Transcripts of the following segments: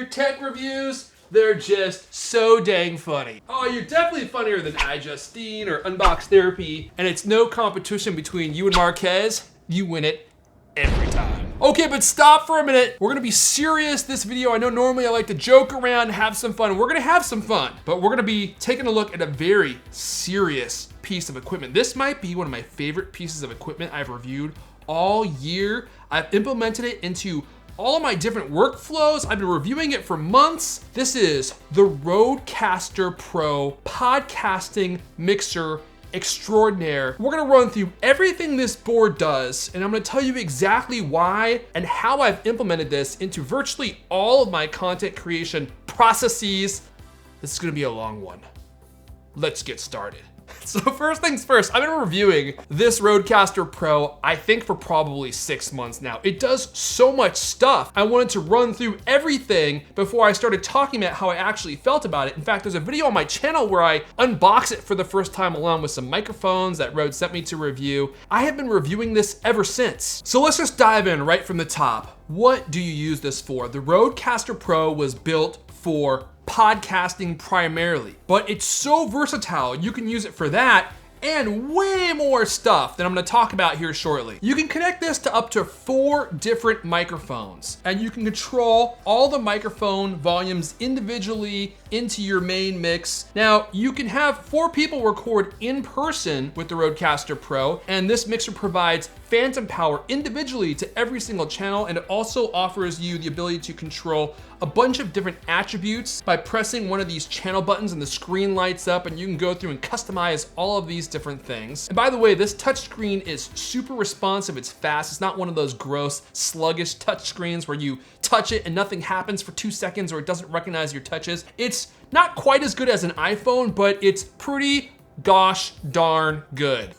tech reviews, they're just so dang funny. Oh, you're definitely funnier than iJustine or Unbox Therapy, and it's no competition between you and Marquez. You win it every time. Okay, but stop for a minute. We're gonna be serious this video. I know normally I like to joke around, have some fun. We're gonna have some fun, but we're gonna be taking a look at a very serious piece of equipment. This might be one of my favorite pieces of equipment I've reviewed all year. I've implemented it into all of my different workflows. I've been reviewing it for months. This is the Rodecaster Pro podcasting mixer extraordinaire. We're gonna run through everything this board does, and I'm gonna tell you exactly why and how I've implemented this into virtually all of my content creation processes. This is gonna be a long one. Let's get started. So first things first, I've been reviewing this Rodecaster Pro, I think for probably 6 months now. It does so much stuff. I wanted to run through everything before I started talking about how I actually felt about it. In fact, there's a video on my channel where I unbox it for the first time along with some microphones that Rode sent me to review. I have been reviewing this ever since. So let's just dive in right from the top. What do you use this for? The Rodecaster Pro was built for podcasting primarily, but it's so versatile. You can use it for that and way more stuff that I'm gonna talk about here shortly. You can connect this to up to 4 different microphones, and you can control all the microphone volumes individually into your main mix. Now, you can have 4 people record in person with the Rodecaster Pro, and this mixer provides phantom power individually to every single channel, and it also offers you the ability to control a bunch of different attributes by pressing one of these channel buttons and the screen lights up, and you can go through and customize all of these different things. And by the way, this touchscreen is super responsive, it's fast. It's not one of those gross, sluggish touchscreens where you touch it and nothing happens for 2 seconds or it doesn't recognize your touches. It's not quite as good as an iPhone, but it's pretty gosh darn good.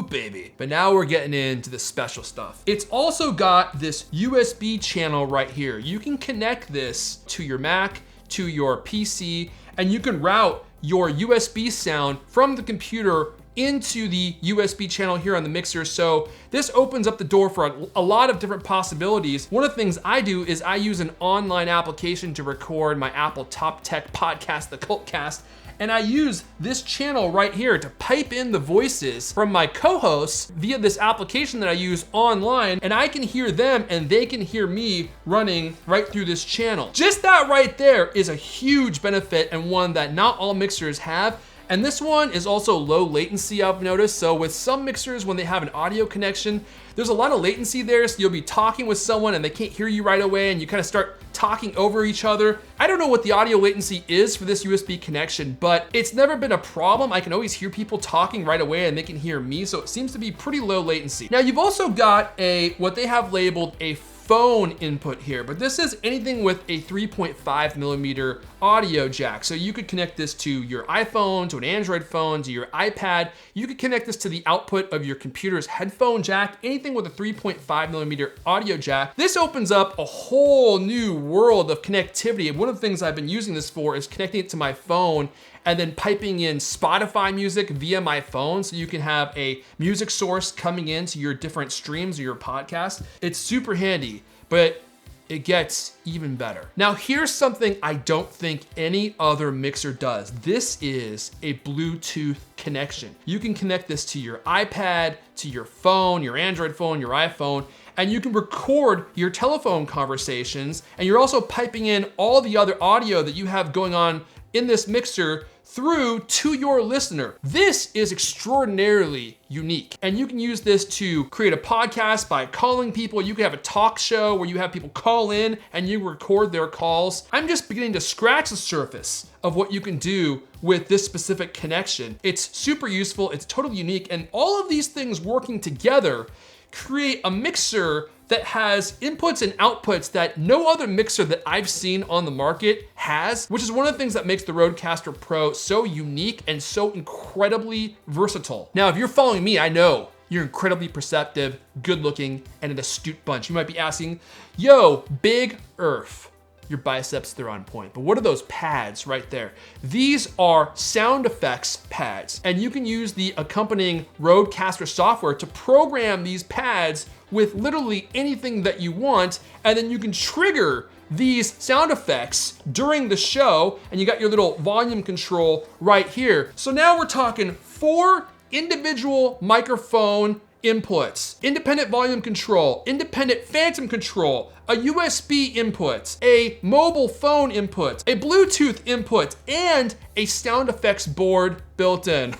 Baby. But now we're getting into the special stuff. It's also got this USB channel right here. You can connect this to your Mac, to your PC, and you can route your USB sound from the computer into the USB channel here on the mixer. So this opens up the door for a lot of different possibilities. One of the things I do is I use an online application to record my Apple Top Tech podcast, the Cultcast, and I use this channel right here to pipe in the voices from my co-hosts via this application that I use online, and I can hear them and they can hear me running right through this channel. Just that right there is a huge benefit, and one that not all mixers have. And this one is also low latency, I've noticed. So with some mixers, when they have an audio connection, there's a lot of latency there. So you'll be talking with someone and they can't hear you right away, and you kind of start talking over each other. I don't know what the audio latency is for this USB connection, but it's never been a problem. I can always hear people talking right away and they can hear me. So it seems to be pretty low latency. Now you've also got what they have labeled a phone input here, but this is anything with a 3.5 millimeter audio jack. So you could connect this to your iPhone, to an Android phone, to your iPad. You could connect this to the output of your computer's headphone jack, anything with a 3.5 millimeter audio jack. This opens up a whole new world of connectivity. And one of the things I've been using this for is connecting it to my phone and then piping in Spotify music via my phone, so you can have a music source coming into your different streams or your podcast. It's super handy, but it gets even better. Now here's something I don't think any other mixer does. This is a Bluetooth connection. You can connect this to your iPad, to your phone, your Android phone, your iPhone, and you can record your telephone conversations, and you're also piping in all the other audio that you have going on in this mixer through to your listener. This is extraordinarily unique. And you can use this to create a podcast by calling people. You can have a talk show where you have people call in and you record their calls. I'm just beginning to scratch the surface of what you can do with this specific connection. It's super useful, it's totally unique, and all of these things working together create a mixer that has inputs and outputs that no other mixer that I've seen on the market has, which is one of the things that makes the Rodecaster Pro so unique and so incredibly versatile. Now, if you're following me, I know you're incredibly perceptive, good looking, and an astute bunch. You might be asking, yo, Big Erf, your biceps, they're on point. But what are those pads right there? These are sound effects pads, and you can use the accompanying Rodecaster software to program these pads with literally anything that you want, and then you can trigger these sound effects during the show, and you got your little volume control right here. So now we're talking 4 individual microphone inputs, independent volume control, independent phantom control, a USB input, a mobile phone input, a Bluetooth input, and a sound effects board built in.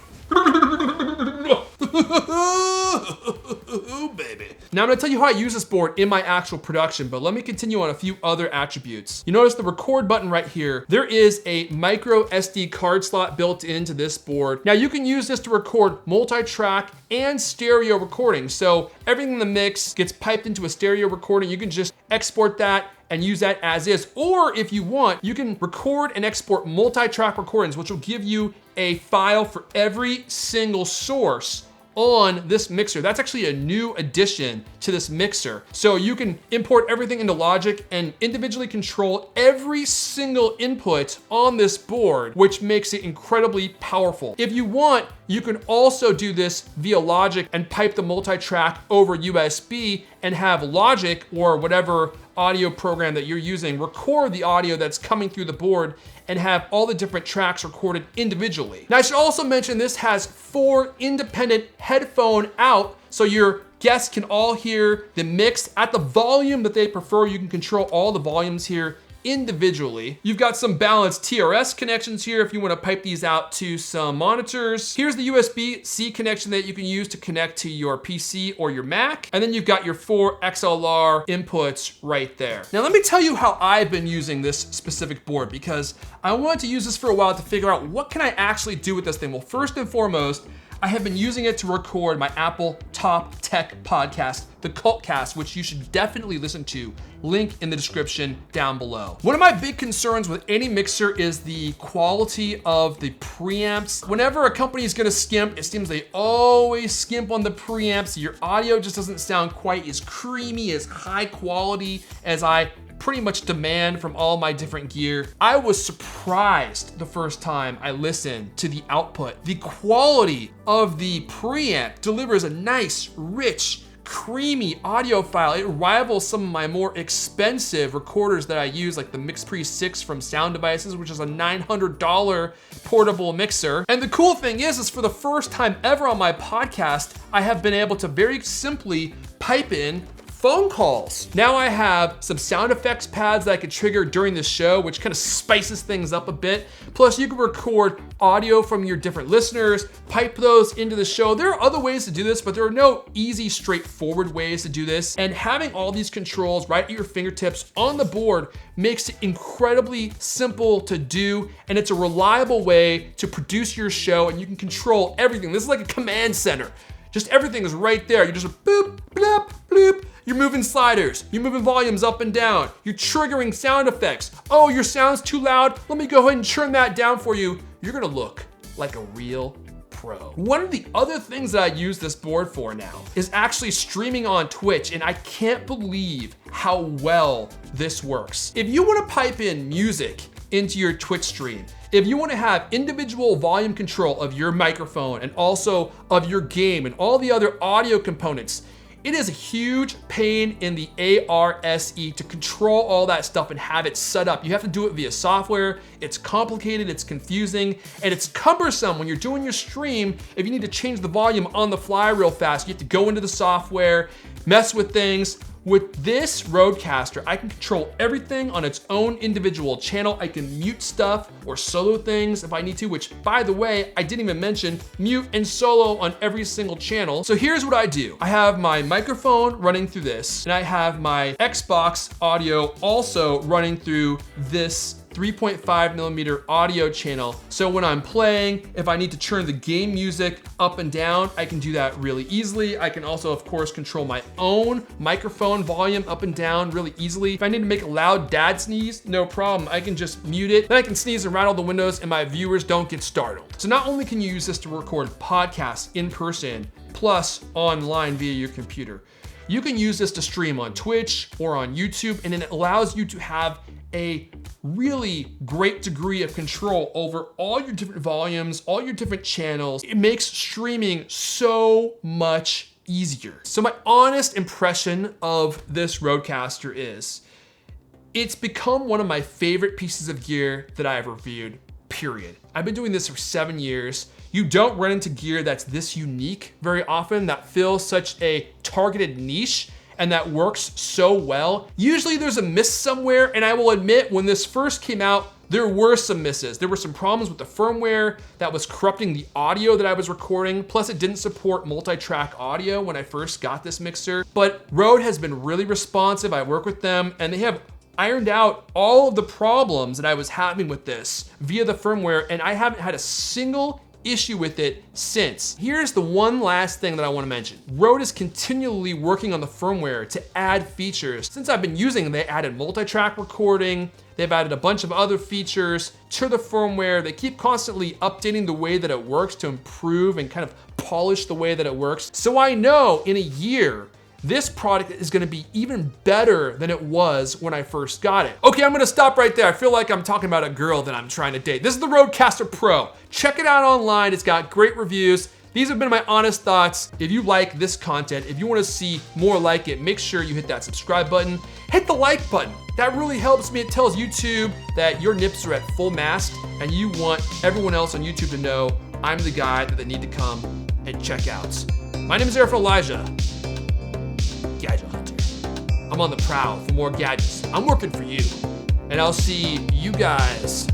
Oh, baby. Now I'm gonna tell you how I use this board in my actual production, but let me continue on a few other attributes. You notice the record button right here. There is a micro SD card slot built into this board. Now you can use this to record multi-track and stereo recording. So everything in the mix gets piped into a stereo recording. You can just export that and use that as is. Or if you want, you can record and export multi-track recordings, which will give you a file for every single source on this mixer. That's actually a new addition to this mixer. So you can import everything into Logic and individually control every single input on this board, which makes it incredibly powerful. If you want, you can also do this via Logic and pipe the multi-track over USB and have Logic or whatever audio program that you're using record the audio that's coming through the board and have all the different tracks recorded individually. Now I should also mention this has 4 independent headphone out, so your guests can all hear the mix at the volume that they prefer. You can control all the volumes here individually. You've got some balanced TRS connections here if you want to pipe these out to some monitors. Here's the USB-C connection that you can use to connect to your PC or your Mac. And then you've got your 4 XLR inputs right there. Now let me tell you how I've been using this specific board, because I wanted to use this for a while to figure out what can I actually do with this thing. Well, first and foremost, I have been using it to record my Apple Top Tech podcast, the Cultcast, which you should definitely listen to. Link in the description down below. One of my big concerns with any mixer is the quality of the preamps. Whenever a company is gonna skimp, it seems they always skimp on the preamps. Your audio just doesn't sound quite as creamy, as high quality as I pretty much demand from all my different gear. I was surprised the first time I listened to the output. The quality of the preamp delivers a nice, rich, creamy audio file. It rivals some of my more expensive recorders that I use, like the MixPre 6 from Sound Devices, which is a $900 portable mixer. And the cool thing is for the first time ever on my podcast, I have been able to very simply pipe in phone calls. Now I have some sound effects pads that I could trigger during the show, which kind of spices things up a bit. Plus you can record audio from your different listeners, pipe those into the show. There are other ways to do this, but there are no easy, straightforward ways to do this. And having all these controls right at your fingertips on the board makes it incredibly simple to do, and it's a reliable way to produce your show, and you can control everything. This is like a command center. Just everything is right there. You just boop, blop, bloop. You're moving sliders, you're moving volumes up and down, you're triggering sound effects. Oh, your sound's too loud, let me go ahead and turn that down for you. You're gonna look like a real pro. One of the other things that I use this board for now is actually streaming on Twitch, and I can't believe how well this works. If you wanna pipe in music into your Twitch stream, if you want to have individual volume control of your microphone and also of your game and all the other audio components, it is a huge pain in the ARSE to control all that stuff and have it set up. You have to do it via software. It's complicated, it's confusing, and it's cumbersome when you're doing your stream. If you need to change the volume on the fly real fast, you have to go into the software, mess with things. With this Rodecaster, I can control everything on its own individual channel. I can mute stuff or solo things if I need to, which by the way, I didn't even mention, mute and solo on every single channel. So here's what I do. I have my microphone running through this, and I have my Xbox audio also running through this 3.5mm audio channel. So when I'm playing, if I need to turn the game music up and down, I can do that really easily. I can also, of course, control my own microphone volume up and down really easily. If I need to make a loud dad sneeze, no problem. I can just mute it. Then I can sneeze and rattle the windows and my viewers don't get startled. So not only can you use this to record podcasts in person, plus online via your computer, you can use this to stream on Twitch or on YouTube, and it allows you to have a really great degree of control over all your different volumes, all your different channels. It makes streaming so much easier. So my honest impression of this Rodecaster is, it's become one of my favorite pieces of gear that I have reviewed, period. I've been doing this for 7 years. You don't run into gear that's this unique very often, that fills such a targeted niche and that works so well. Usually there's a miss somewhere, and I will admit, when this first came out, there were some misses. There were some problems with the firmware that was corrupting the audio that I was recording. Plus it didn't support multi-track audio when I first got this mixer. But Rode has been really responsive. I work with them and they have ironed out all of the problems that I was having with this via the firmware, and I haven't had a single issue with it since. Here's the one last thing that I wanna mention. Rode is continually working on the firmware to add features. Since I've been using it, they added multi-track recording, they've added a bunch of other features to the firmware. They keep constantly updating the way that it works to improve and kind of polish the way that it works. So I know in a year, this product is gonna be even better than it was when I first got it. Okay, I'm gonna stop right there. I feel like I'm talking about a girl that I'm trying to date. This is the Rodecaster Pro. Check it out online, it's got great reviews. These have been my honest thoughts. If you like this content, if you wanna see more like it, make sure you hit that subscribe button. Hit the like button. That really helps me. It tells YouTube that your nips are at full mast and you want everyone else on YouTube to know I'm the guy that they need to come and check out. My name is Erfon Elijah. Gadget Hunter. I'm on the prowl for more gadgets. I'm working for you. And I'll see you guys